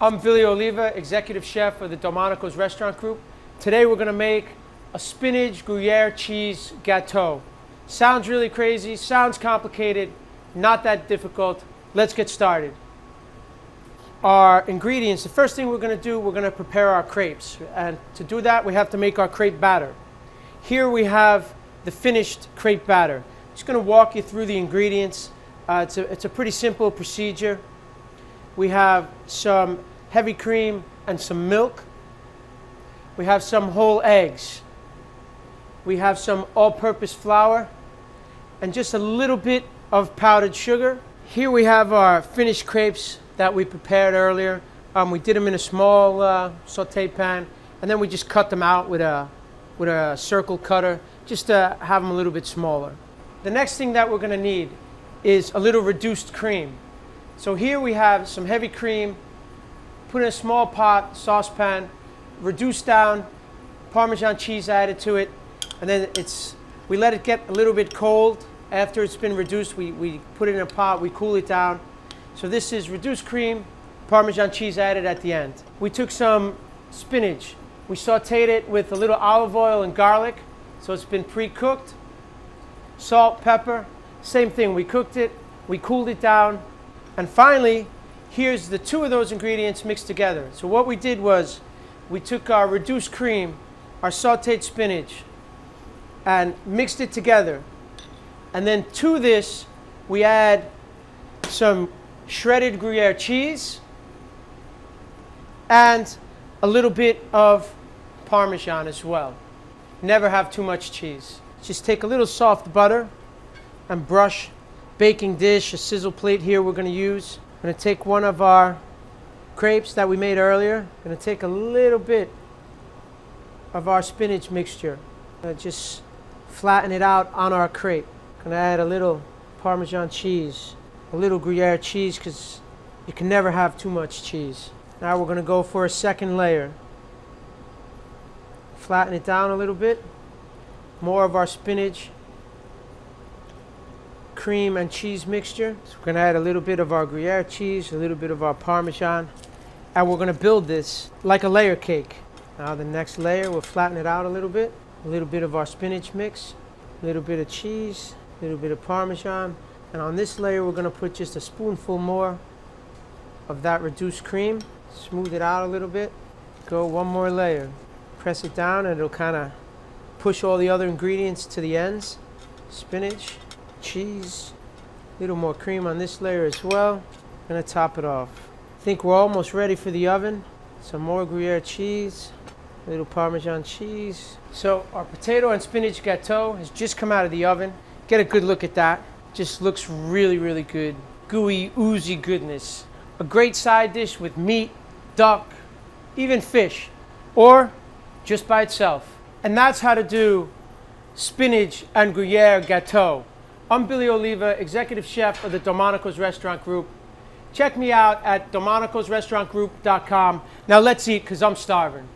I'm Billy Oliva, Executive Chef of the Delmonico's Restaurant Group. Today we're going to make a spinach Gruyere cheese gâteau. Sounds really crazy, sounds complicated, not that difficult. Let's get started. Our ingredients, the first thing we're going to do, we're going to prepare our crepes. And to do that, we have to make our crepe batter. Here we have the finished crepe batter. I'm just going to walk you through the ingredients. It's a pretty simple procedure. We have some heavy cream and some milk. We have some whole eggs. We have some all-purpose flour and just a little bit of powdered sugar. Here we have our finished crepes that we prepared earlier. We did them in a small saute pan, and then we just cut them out with a circle cutter just to have them a little bit smaller. The next thing that we're going to need is a little reduced cream. So here we have some heavy cream, put in a small pot, saucepan, reduced down, Parmesan cheese added to it, and then we let it get a little bit cold. After it's been reduced, we put it in a pot, we cool it down. So this is reduced cream, Parmesan cheese added at the end. We took some spinach, we sauteed it with a little olive oil and garlic, so it's been pre-cooked. Salt, pepper, same thing, we cooked it, we cooled it down. And finally, here's the two of those ingredients mixed together. So what we did was we took our reduced cream, our sauteed spinach, and mixed it together. And then to this, we add some shredded Gruyere cheese and a little bit of Parmesan as well. Never have too much cheese. Just take a little soft butter and brush baking dish, a sizzle plate here we're going to use. I'm going to take one of our crepes that we made earlier. I'm going to take a little bit of our spinach mixture. Just flatten it out on our crepe. I'm going to add a little Parmesan cheese, a little Gruyere cheese, because you can never have too much cheese. Now we're going to go for a second layer. Flatten it down a little bit. More of our spinach, cream and cheese mixture. So we're going to add a little bit of our Gruyere cheese, a little bit of our Parmesan, and we're going to build this like a layer cake. Now the next layer, we'll flatten it out a little bit of our spinach mix, a little bit of cheese, a little bit of Parmesan, and on this layer we're going to put just a spoonful more of that reduced cream. Smooth it out a little bit. Go one more layer. Press it down and it'll kind of push all the other ingredients to the ends. Spinach, cheese, a little more cream on this layer as well. I'm going to top it off. I think we're almost ready for the oven. Some more Gruyere cheese, a little Parmesan cheese. So our potato and spinach gâteau has just come out of the oven. Get a good look at that. Just looks really, really good. Gooey, oozy goodness. A great side dish with meat, duck, even fish, or just by itself. And that's how to do spinach and Gruyere gâteau. I'm Billy Oliva, Executive Chef of the Delmonico's Restaurant Group. Check me out at delmonicosrestaurantgroup.com. Now let's eat, because I'm starving.